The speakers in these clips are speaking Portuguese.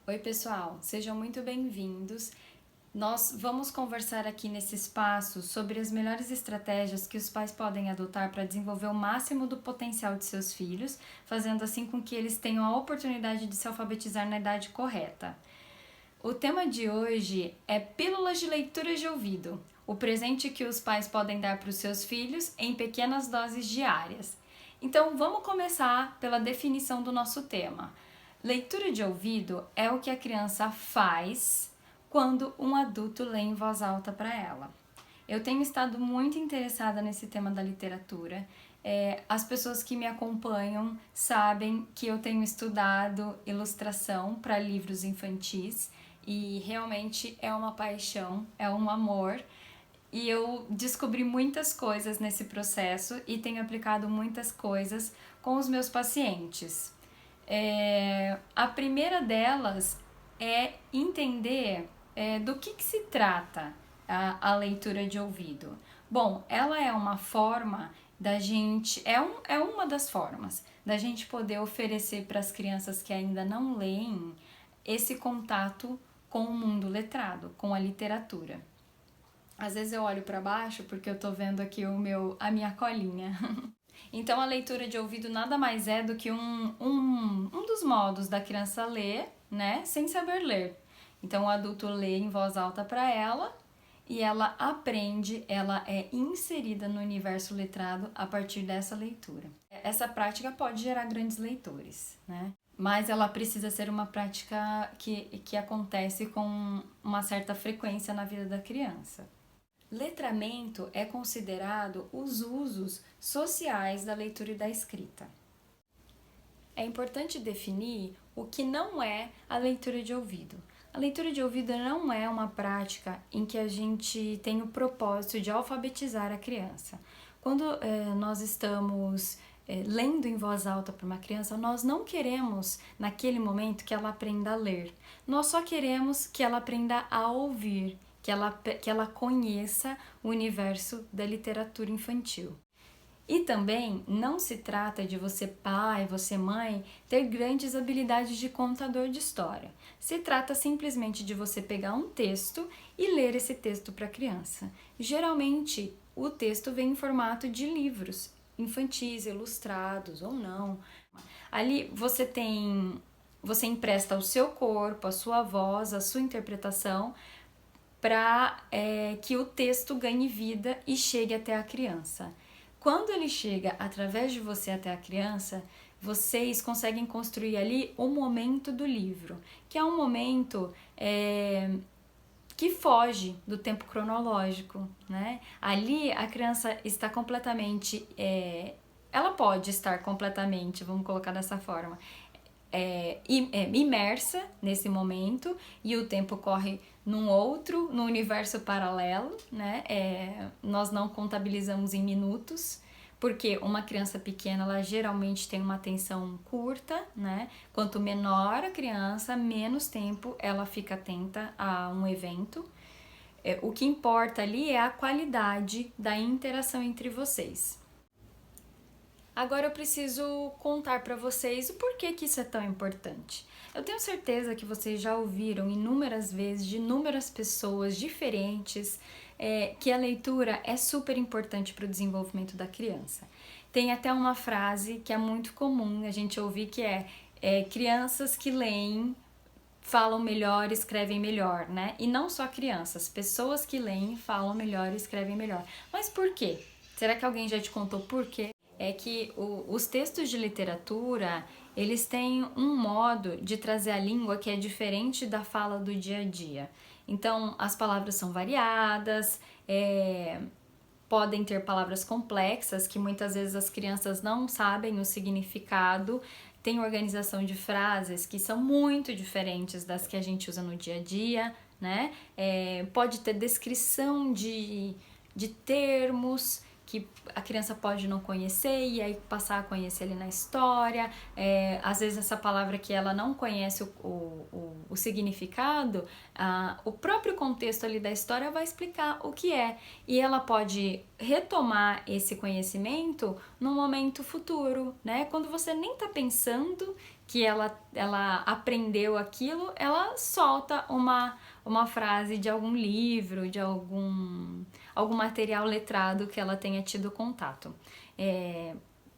Oi, pessoal, sejam muito bem-vindos. Nós vamos conversar aqui nesse espaço sobre as melhores estratégias que os pais podem adotar para desenvolver o máximo do potencial de seus filhos, fazendo assim com que eles tenham a oportunidade de se alfabetizar na idade correta. O tema de hoje é pílulas de leitura de ouvido, o presente que os pais podem dar para os seus filhos em pequenas doses diárias. Então, vamos começar pela definição do nosso tema. Leitura de ouvido é o que a criança faz quando um adulto lê em voz alta para ela. Eu tenho estado muito interessada nesse tema da literatura. As pessoas que me acompanham sabem que eu tenho estudado ilustração para livros infantis e realmente é uma paixão, é um amor. E eu descobri muitas coisas nesse processo e tenho aplicado muitas coisas com os meus pacientes. A primeira delas é entender do que se trata a leitura de ouvido. Bom, ela é uma forma da gente, é uma das formas da gente poder oferecer para as crianças que ainda não leem esse contato com o mundo letrado, com a literatura. Às vezes eu olho para baixo porque eu tô vendo aqui a minha colinha. Então, a leitura de ouvido nada mais é do que um dos modos da criança ler, né, sem saber ler. Então, o adulto lê em voz alta para ela e ela aprende, ela é inserida no universo letrado a partir dessa leitura. Essa prática pode gerar grandes leitores, né? Mas ela precisa ser uma prática que acontece com uma certa frequência na vida da criança. Letramento é considerado os usos sociais da leitura e da escrita. É importante definir o que não é a leitura de ouvido. A leitura de ouvido não é uma prática em que a gente tem o propósito de alfabetizar a criança. Quando nós estamos lendo em voz alta para uma criança, nós não queremos, naquele momento, que ela aprenda a ler. Nós só queremos que ela aprenda a ouvir, que ela conheça o universo da literatura infantil. E também não se trata de você pai, você mãe, ter grandes habilidades de contador de história. Se trata simplesmente de você pegar um texto e ler esse texto para a criança. Geralmente, o texto vem em formato de livros infantis, ilustrados ou não. Ali você empresta o seu corpo, a sua voz, a sua interpretação para que o texto ganhe vida e chegue até a criança. Quando ele chega através de você até a criança, vocês conseguem construir ali o momento do livro, que é um momento que foge do tempo cronológico, né? Ali a criança está completamente, ela pode estar completamente, vamos colocar dessa forma, imersa nesse momento e o tempo corre no universo paralelo, né? Nós não contabilizamos em minutos, porque uma criança pequena, ela geralmente tem uma atenção curta, né? Quanto menor a criança, menos tempo ela fica atenta a um evento. O que importa ali é a qualidade da interação entre vocês. Agora eu preciso contar para vocês o porquê que isso é tão importante. Eu tenho certeza que vocês já ouviram inúmeras vezes de inúmeras pessoas diferentes que a leitura é super importante para o desenvolvimento da criança. Tem até uma frase que é muito comum a gente ouvir que crianças que leem falam melhor, escrevem melhor, né? E não só crianças, pessoas que leem falam melhor e escrevem melhor. Mas por quê? Será que alguém já te contou por quê? É que os textos de literatura, eles têm um modo de trazer a língua que é diferente da fala do dia a dia. Então, as palavras são variadas, podem ter palavras complexas que muitas vezes as crianças não sabem o significado. Tem organização de frases que são muito diferentes das que a gente usa no dia a dia, né? Pode ter descrição de termos que a criança pode não conhecer e aí passar a conhecer ali na história. Às vezes essa palavra que ela não conhece o significado, o próprio contexto ali da história vai explicar o que é. E ela pode retomar esse conhecimento no momento futuro, né? Quando você nem tá pensando que ela aprendeu aquilo, ela solta uma frase de algum livro, de algum material letrado que ela tenha tido contato.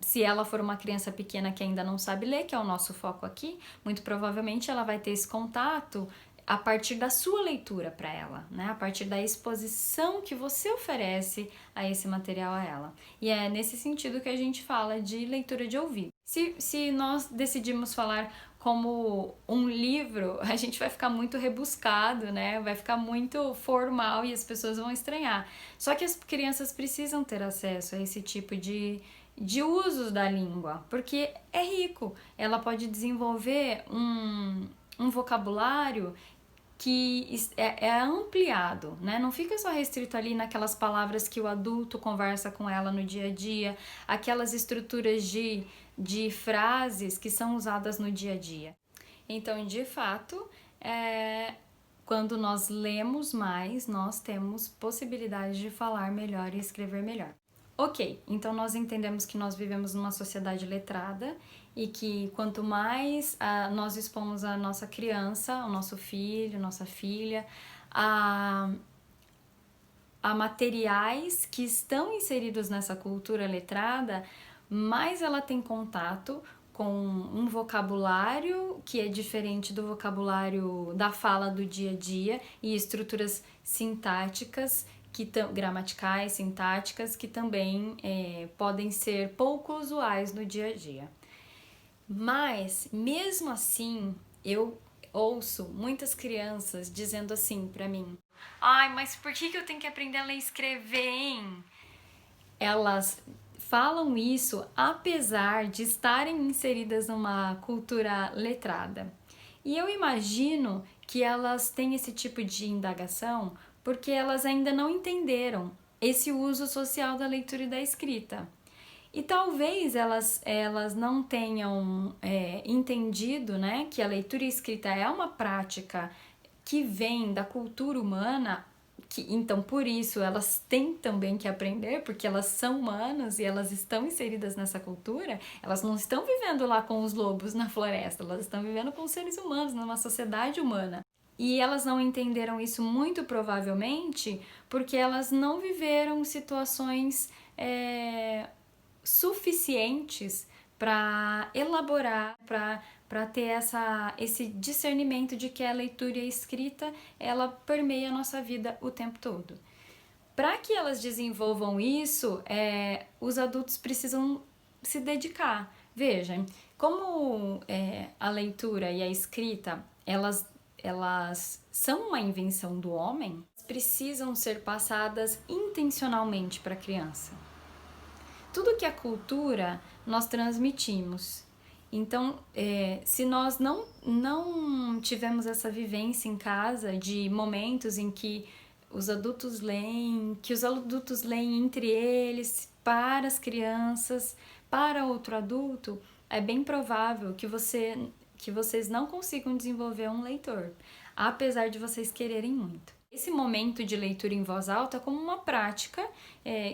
Se ela for uma criança pequena que ainda não sabe ler, que é o nosso foco aqui, muito provavelmente ela vai ter esse contato a partir da sua leitura para ela, né? A partir da exposição que você oferece a esse material a ela. E é nesse sentido que a gente fala de leitura de ouvido. Se nós decidimos falar como um livro, a gente vai ficar muito rebuscado, né? Vai ficar muito formal e as pessoas vão estranhar. Só que as crianças precisam ter acesso a esse tipo de usos da língua, porque é rico. Ela pode desenvolver um vocabulário que é ampliado, né? Não fica só restrito ali naquelas palavras que o adulto conversa com ela no dia a dia, aquelas estruturas de frases que são usadas no dia a dia. Então, de fato, quando nós lemos mais, nós temos possibilidade de falar melhor e escrever melhor. Ok, então nós entendemos que nós vivemos numa sociedade letrada e que quanto mais nós expomos a nossa criança, o nosso filho, nossa filha, a materiais que estão inseridos nessa cultura letrada, mais ela tem contato com um vocabulário que é diferente do vocabulário da fala do dia a dia e estruturas sintáticas, gramaticais, sintáticas, que também podem ser pouco usuais no dia a dia. Mas, mesmo assim, eu ouço muitas crianças dizendo assim pra mim: ai, mas por que eu tenho que aprender a ler e escrever, hein? Elas falam isso apesar de estarem inseridas numa cultura letrada. E eu imagino que elas têm esse tipo de indagação porque elas ainda não entenderam esse uso social da leitura e da escrita. E talvez elas não tenham entendido, né, que a leitura e a escrita é uma prática que vem da cultura humana, então por isso elas têm também que aprender, porque elas são humanas e elas estão inseridas nessa cultura. Elas não estão vivendo lá com os lobos na floresta, elas estão vivendo com os seres humanos, numa sociedade humana. E elas não entenderam isso muito provavelmente porque elas não viveram situações suficientes para elaborar, para ter esse discernimento de que a leitura e a escrita, ela permeia a nossa vida o tempo todo. Para que elas desenvolvam isso, os adultos precisam se dedicar. Vejam, como a leitura e a escrita, elas são uma invenção do homem, precisam ser passadas intencionalmente para a criança. Tudo que é cultura, nós transmitimos. Então, se nós não tivermos essa vivência em casa de momentos em que os adultos leem, entre eles, para as crianças, para outro adulto, é bem provável que vocês não consigam desenvolver um leitor, apesar de vocês quererem muito. Esse momento de leitura em voz alta é como uma prática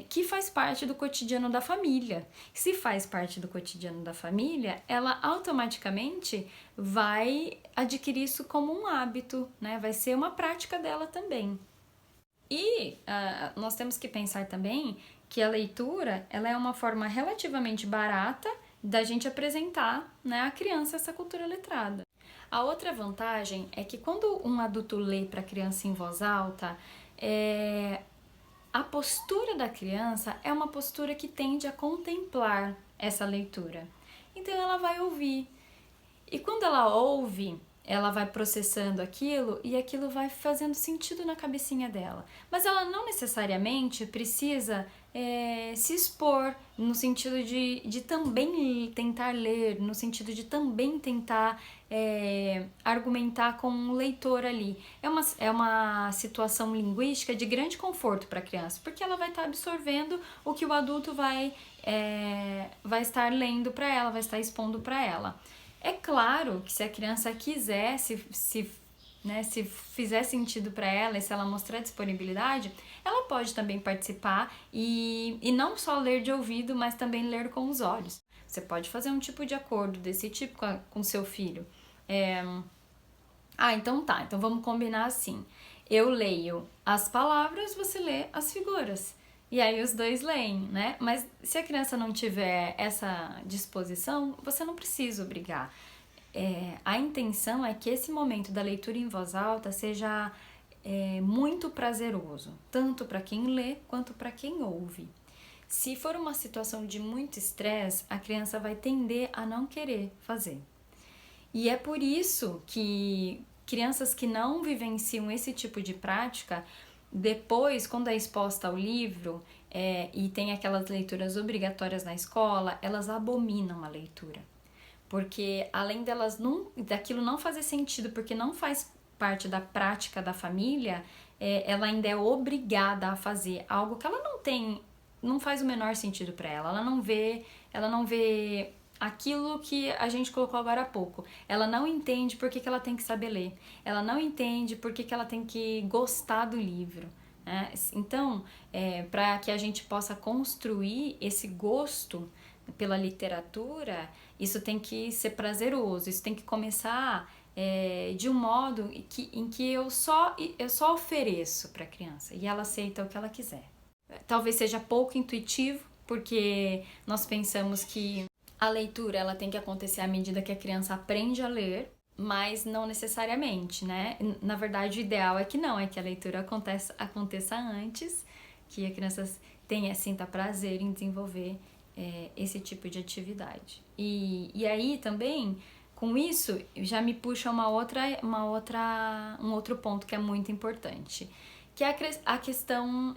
que faz parte do cotidiano da família. Se faz parte do cotidiano da família, ela automaticamente vai adquirir isso como um hábito, né? Vai ser uma prática dela também. E nós temos que pensar também que a leitura ela é uma forma relativamente barata da gente apresentar, né, à criança essa cultura letrada. A outra vantagem é que quando um adulto lê para a criança em voz alta, a postura da criança é uma postura que tende a contemplar essa leitura. Então ela vai ouvir. E quando ela ouve, ela vai processando aquilo e aquilo vai fazendo sentido na cabecinha dela. Mas ela não necessariamente precisa se expor no sentido de também tentar ler, no sentido de também tentar argumentar com um leitor ali. É uma situação linguística de grande conforto para a criança, porque ela vai estar absorvendo o que o adulto vai estar lendo para ela, vai estar expondo para ela. É claro que se a criança quiser se né? Se fizer sentido para ela e se ela mostrar disponibilidade, ela pode também participar e não só ler de ouvido, mas também ler com os olhos. Você pode fazer um tipo de acordo desse tipo com seu filho. Então tá, então vamos combinar assim. Eu leio as palavras, você lê as figuras. E aí os dois leem, né? Mas se a criança não tiver essa disposição, você não precisa obrigar. A intenção é que esse momento da leitura em voz alta seja muito prazeroso, tanto para quem lê quanto para quem ouve. Se for uma situação de muito estresse, a criança vai tender a não querer fazer. E é por isso que crianças que não vivenciam esse tipo de prática, depois, quando é exposta ao livro e tem aquelas leituras obrigatórias na escola, elas abominam a leitura. Porque além daquilo não fazer sentido, porque não faz parte da prática da família, ela ainda é obrigada a fazer algo que ela não faz o menor sentido para ela. Ela não vê aquilo que a gente colocou agora há pouco. Ela não entende por que ela tem que saber ler. Ela não entende por que ela tem que gostar do livro. Né? Então, para que a gente possa construir esse gosto pela literatura, isso tem que ser prazeroso, isso tem que começar de um modo em que eu só ofereço para a criança e ela aceita o que ela quiser. Talvez seja pouco intuitivo, porque nós pensamos que a leitura ela tem que acontecer à medida que a criança aprende a ler, mas não necessariamente, né? Na verdade, o ideal é que não, é que a leitura aconteça antes, que a criança sinta prazer em desenvolver esse tipo de atividade. E aí também, com isso, já me puxa um outro ponto que é muito importante, que é a questão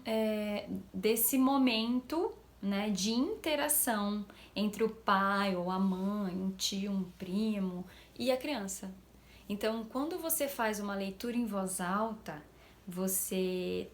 desse momento, né, de interação entre o pai ou a mãe, um tio, um primo e a criança. Então, quando você faz uma leitura em voz alta, você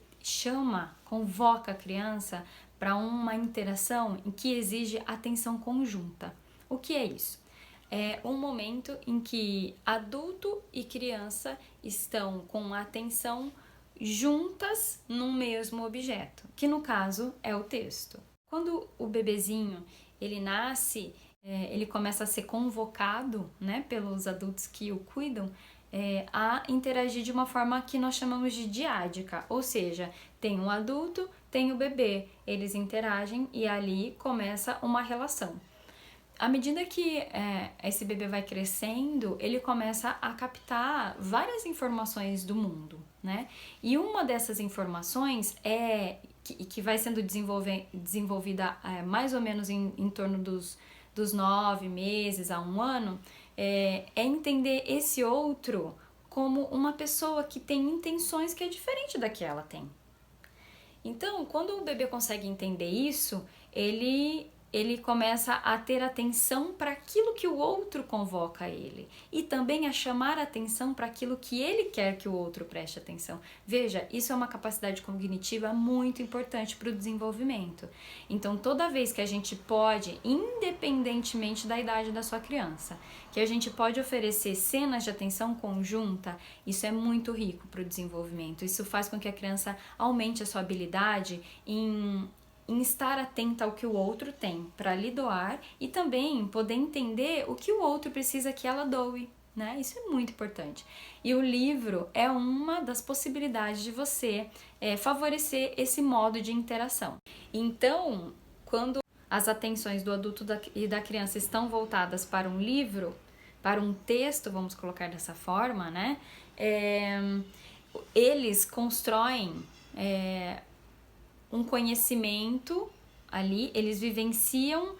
convoca a criança para uma interação em que exige atenção conjunta. O que é isso? É um momento em que adulto e criança estão com a atenção juntas num mesmo objeto, que no caso é o texto. Quando o bebezinho ele nasce, ele começa a ser convocado, né, pelos adultos que o cuidam, a interagir de uma forma que nós chamamos de diádica, ou seja, tem um adulto, tem o bebê, eles interagem e ali começa uma relação. À medida que esse bebê vai crescendo, ele começa a captar várias informações do mundo, né? E uma dessas informações que vai sendo desenvolvida mais ou menos em torno dos 9 meses a 1 ano, é entender esse outro como uma pessoa que tem intenções que é diferente da que ela tem. Então, quando o bebê consegue entender isso, ele começa a ter atenção para aquilo que o outro convoca a ele e também a chamar a atenção para aquilo que ele quer que o outro preste atenção. Veja, isso é uma capacidade cognitiva muito importante para o desenvolvimento. Então, toda vez que a gente pode, independentemente da idade da sua criança, que a gente pode oferecer cenas de atenção conjunta, isso é muito rico para o desenvolvimento. Isso faz com que a criança aumente a sua habilidade em estar atenta ao que o outro tem para lhe doar e também poder entender o que o outro precisa que ela doe, né? Isso é muito importante. E o livro é uma das possibilidades de você favorecer esse modo de interação. Então, quando as atenções do adulto e da criança estão voltadas para um livro, para um texto, vamos colocar dessa forma, né? Eles constroem um conhecimento ali, eles vivenciam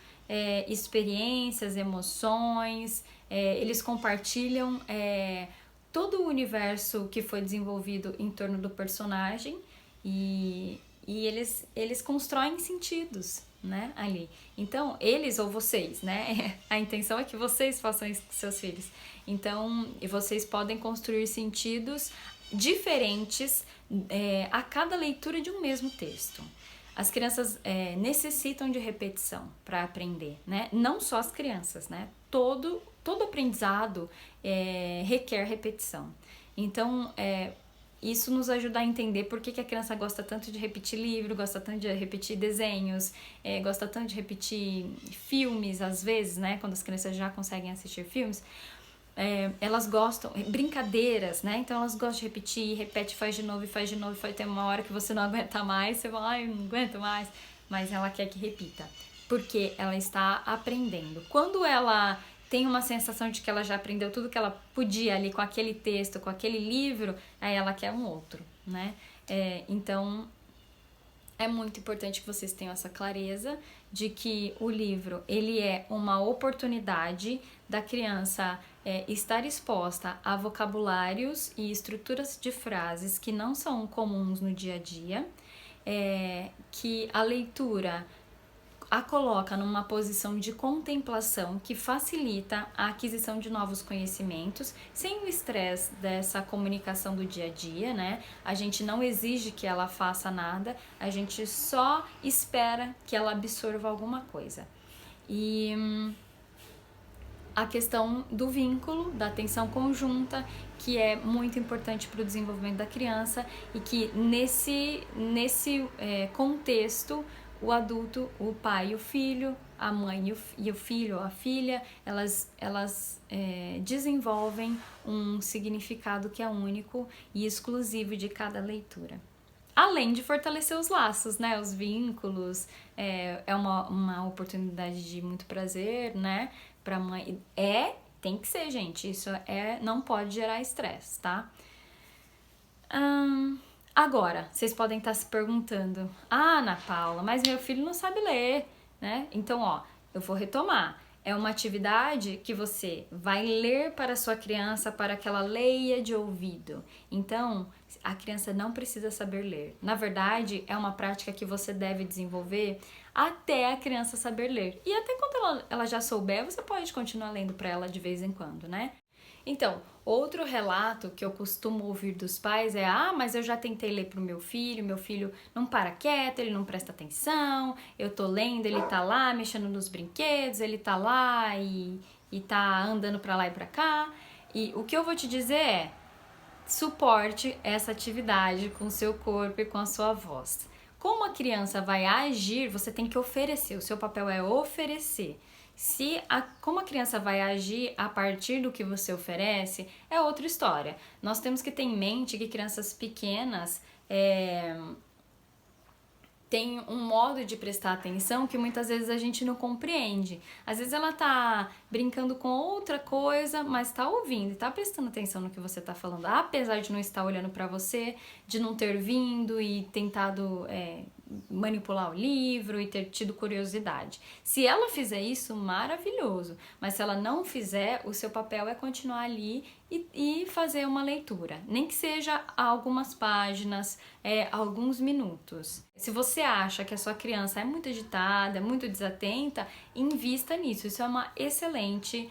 experiências, emoções, eles compartilham todo o universo que foi desenvolvido em torno do personagem e eles constroem sentidos, né, ali. Então, eles ou vocês, né, a intenção é que vocês façam isso com seus filhos. Então, vocês podem construir sentidos diferentes a cada leitura de um mesmo texto. As crianças necessitam de repetição para aprender, né? Não só as crianças, né? Todo aprendizado requer repetição. Então, isso nos ajuda a entender por que a criança gosta tanto de repetir livro, gosta tanto de repetir desenhos, gosta tanto de repetir filmes, às vezes, né? Quando as crianças já conseguem assistir filmes. Elas gostam, brincadeiras, né? Então elas gostam de repetir, repete, faz de novo, tem uma hora que você não aguenta mais, você fala, ai, não aguento mais, mas ela quer que repita, porque ela está aprendendo. Quando ela tem uma sensação de que ela já aprendeu tudo que ela podia ali com aquele texto, com aquele livro, aí ela quer um outro, né? Então, é muito importante que vocês tenham essa clareza de que o livro, ele é uma oportunidade da criança estar exposta a vocabulários e estruturas de frases que não são comuns no dia a dia, que a leitura a coloca numa posição de contemplação que facilita a aquisição de novos conhecimentos, sem o estresse dessa comunicação do dia a dia, né? A gente não exige que ela faça nada, a gente só espera que ela absorva alguma coisa. E a questão do vínculo, da atenção conjunta, que é muito importante para o desenvolvimento da criança e que nesse contexto o adulto, o pai e o filho, a mãe e o filho ou a filha, elas desenvolvem um significado que é único e exclusivo de cada leitura. Além de fortalecer os laços, né? Os vínculos, é uma oportunidade de muito prazer, né? Pra mãe. Tem que ser, gente. Isso não pode gerar estresse, tá? Agora, vocês podem estar se perguntando, Ana Paula, mas meu filho não sabe ler, né? Então, eu vou retomar. É uma atividade que você vai ler para a sua criança para que ela leia de ouvido. Então, a criança não precisa saber ler. Na verdade, é uma prática que você deve desenvolver até a criança saber ler. E até quando ela já souber, você pode continuar lendo para ela de vez em quando, né? Então, outro relato que eu costumo ouvir dos pais é: mas eu já tentei ler pro meu filho não para quieto, ele não presta atenção, eu tô lendo, ele tá lá mexendo nos brinquedos, ele tá lá e tá andando pra lá e pra cá. E o que eu vou te dizer é: suporte essa atividade com o seu corpo e com a sua voz. Como a criança vai agir, você tem que oferecer, o seu papel é oferecer. Como a criança vai agir a partir do que você oferece, é outra história. Nós temos que ter em mente que crianças pequenas têm um modo de prestar atenção que muitas vezes a gente não compreende. Às vezes ela tá brincando com outra coisa, mas tá ouvindo e tá prestando atenção no que você tá falando, apesar de não estar olhando para você, de não ter vindo e tentado manipular o livro e ter tido curiosidade. Se ela fizer isso, maravilhoso, mas se ela não fizer, o seu papel é continuar ali e fazer uma leitura, nem que seja algumas páginas, alguns minutos. Se você acha que a sua criança é muito agitada, muito desatenta, invista nisso, isso é uma excelente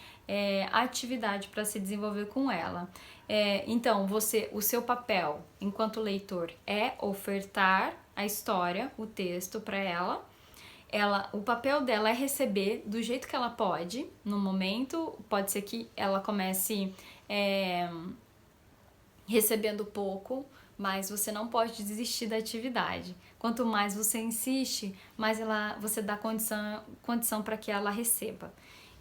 atividade para se desenvolver com ela. Então, o seu papel enquanto leitor é ofertar a história, o texto para ela. O papel dela é receber do jeito que ela pode, no momento. Pode ser que ela comece recebendo pouco, mas você não pode desistir da atividade. Quanto mais você insiste, mais você dá condição para que ela receba.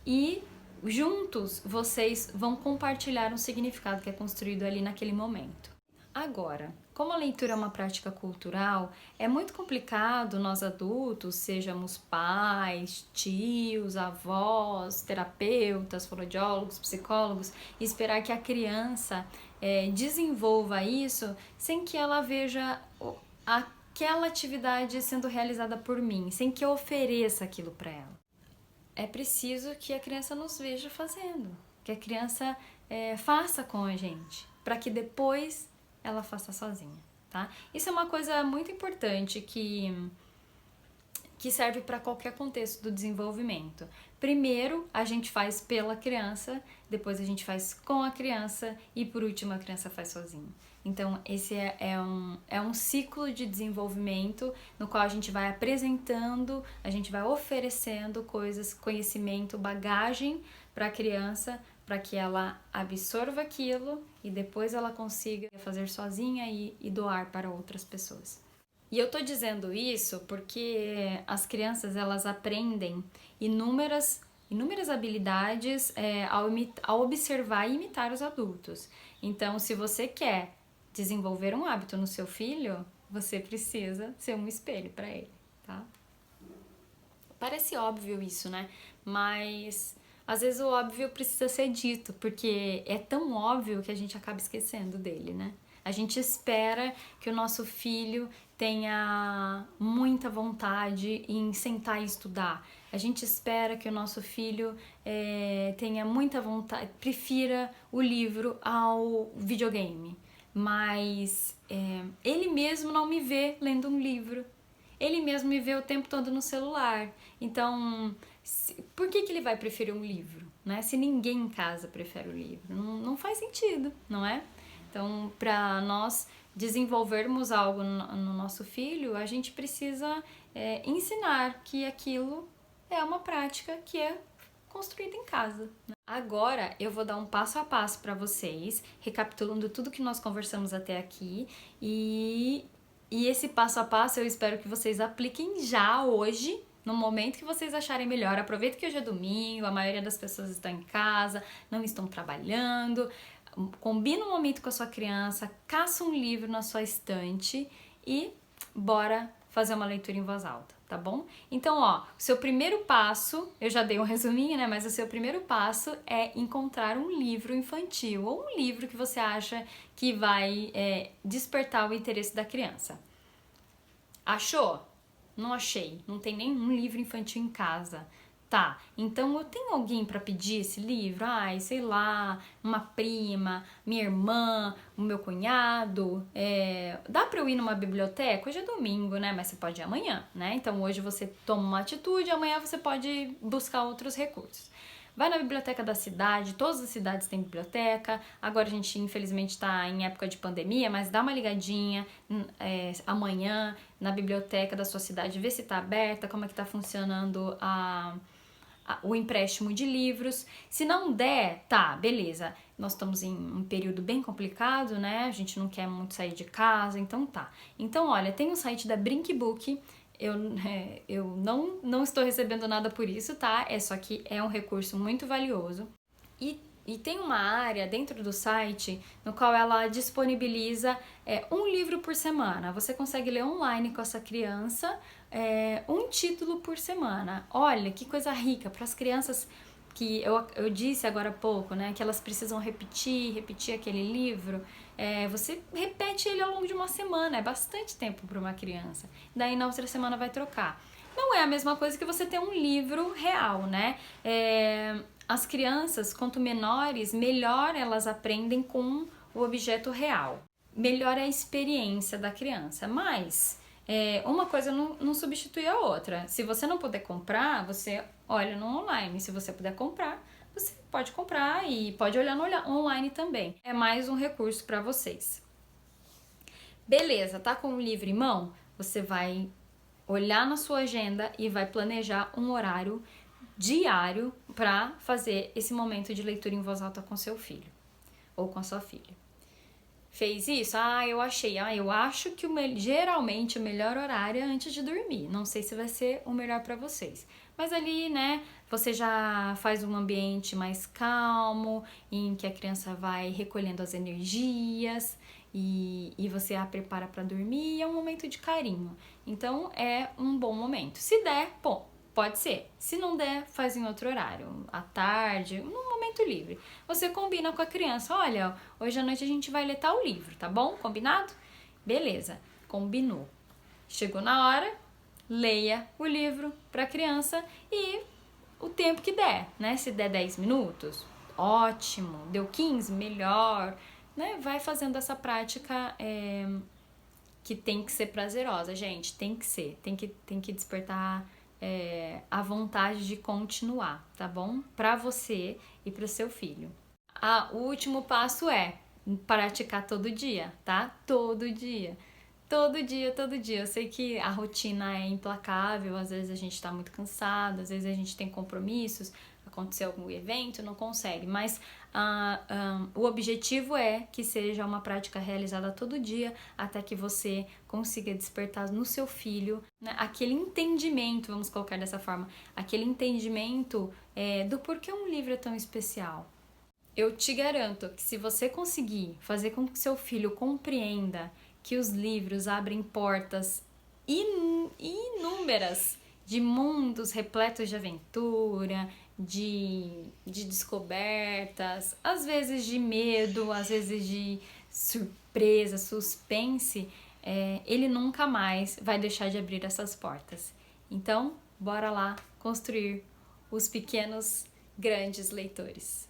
E juntos, vocês vão compartilhar um significado que é construído ali naquele momento. Agora, como a leitura é uma prática cultural, é muito complicado nós adultos, sejamos pais, tios, avós, terapeutas, fonoaudiólogos, psicólogos, esperar que a criança desenvolva isso sem que ela veja aquela atividade sendo realizada por mim, sem que eu ofereça aquilo para ela. É preciso que a criança nos veja fazendo, que a criança faça com a gente, para que depois ela faça sozinha, tá? Isso é uma coisa muito importante que serve para qualquer contexto do desenvolvimento. Primeiro, a gente faz pela criança, depois a gente faz com a criança e por último a criança faz sozinha. Então, esse é um ciclo de desenvolvimento no qual a gente vai apresentando, a gente vai oferecendo coisas, conhecimento, bagagem para a criança, para que ela absorva aquilo e depois ela consiga fazer sozinha e doar para outras pessoas. E eu tô dizendo isso porque as crianças, elas aprendem inúmeras habilidades ao observar e imitar os adultos. Então, se você quer desenvolver um hábito no seu filho, você precisa ser um espelho para ele, tá? Parece óbvio isso, né? Mas às vezes o óbvio precisa ser dito, porque é tão óbvio que a gente acaba esquecendo dele, né? A gente espera que o nosso filho tenha muita vontade em sentar e estudar. A gente espera que o nosso filho tenha muita vontade, prefira o livro ao videogame. Mas ele mesmo não me vê lendo um livro. Ele mesmo me vê o tempo todo no celular. Então, por que ele vai preferir um livro, né? Se ninguém em casa prefere o livro, não faz sentido, não é? Então, para nós desenvolvermos algo no nosso filho, a gente precisa ensinar que aquilo é uma prática que é construída em casa. Agora eu vou dar um passo a passo para vocês, recapitulando tudo que nós conversamos até aqui e esse passo a passo eu espero que vocês apliquem já hoje, no momento que vocês acharem melhor. Aproveita que hoje é domingo, a maioria das pessoas estão em casa, não estão trabalhando. Combina um momento com a sua criança, caça um livro na sua estante e bora fazer uma leitura em voz alta, tá bom? Então, ó, o seu primeiro passo, eu já dei um resuminho, né? Mas o seu primeiro passo é encontrar um livro infantil ou um livro que você acha que vai despertar o interesse da criança. Achou? Não achei. Não tem nenhum livro infantil em casa. Tá, então eu tenho alguém para pedir esse livro? Ai, sei lá, uma prima, minha irmã, o meu cunhado. Dá para eu ir numa biblioteca? Hoje é domingo, né? Mas você pode ir amanhã, né? Então hoje você toma uma atitude, amanhã você pode buscar outros recursos. Vai na biblioteca da cidade, todas as cidades têm biblioteca. Agora a gente infelizmente está em época de pandemia, mas dá uma ligadinha amanhã na biblioteca da sua cidade, vê se está aberta, como é que está funcionando o empréstimo de livros. Se não der, tá, beleza, nós estamos em um período bem complicado, né? A gente não quer muito sair de casa, então tá. Então, olha, tem o site da Brinkbook. Eu não estou recebendo nada por isso, tá? Só que é um recurso muito valioso. E tem uma área dentro do site no qual ela disponibiliza um livro por semana. Você consegue ler online com essa criança um título por semana. Olha, que coisa rica para as crianças que eu disse agora há pouco, né? Que elas precisam repetir aquele livro. Você repete ele ao longo de uma semana, é bastante tempo para uma criança. Daí na outra semana vai trocar. Não é a mesma coisa que você ter um livro real, né? As crianças, quanto menores, melhor elas aprendem com o objeto real. Melhor é a experiência da criança, mas uma coisa não substitui a outra. Se você não puder comprar, você olha no online. Se você puder comprar, você pode comprar e pode olhar no online também. É mais um recurso para vocês. Beleza, tá com o livro em mão? Você vai olhar na sua agenda e vai planejar um horário diário para fazer esse momento de leitura em voz alta com seu filho ou com a sua filha. Fez isso? Eu achei. Eu acho que geralmente o melhor horário é antes de dormir. Não sei se vai ser o melhor para vocês. Mas ali, né, você já faz um ambiente mais calmo, em que a criança vai recolhendo as energias e você a prepara para dormir e é um momento de carinho. Então, é um bom momento. Se der, bom, pode ser. Se não der, faz em outro horário, à tarde, num momento livre. Você combina com a criança, olha, hoje à noite a gente vai ler tal livro, tá bom? Combinado? Beleza, combinou. Chegou na hora, leia o livro para a criança e o tempo que der, né? Se der 10 minutos, ótimo. Deu 15, melhor, né? Vai fazendo essa prática que tem que ser prazerosa, gente. Tem que ser, tem que despertar a vontade de continuar, tá bom? Para você e para o seu filho. O último passo é praticar todo dia, tá? Todo dia. Todo dia, todo dia. Eu sei que a rotina é implacável, às vezes a gente tá muito cansado, às vezes a gente tem compromissos, acontecer algum evento, não consegue, mas o objetivo é que seja uma prática realizada todo dia, até que você consiga despertar no seu filho, né, aquele entendimento, vamos colocar dessa forma, aquele entendimento do porquê um livro é tão especial. Eu te garanto que se você conseguir fazer com que seu filho compreenda que os livros abrem portas inúmeras de mundos repletos de aventura, de descobertas, às vezes de medo, às vezes de surpresa, suspense, ele nunca mais vai deixar de abrir essas portas. Então, bora lá construir os pequenos grandes leitores.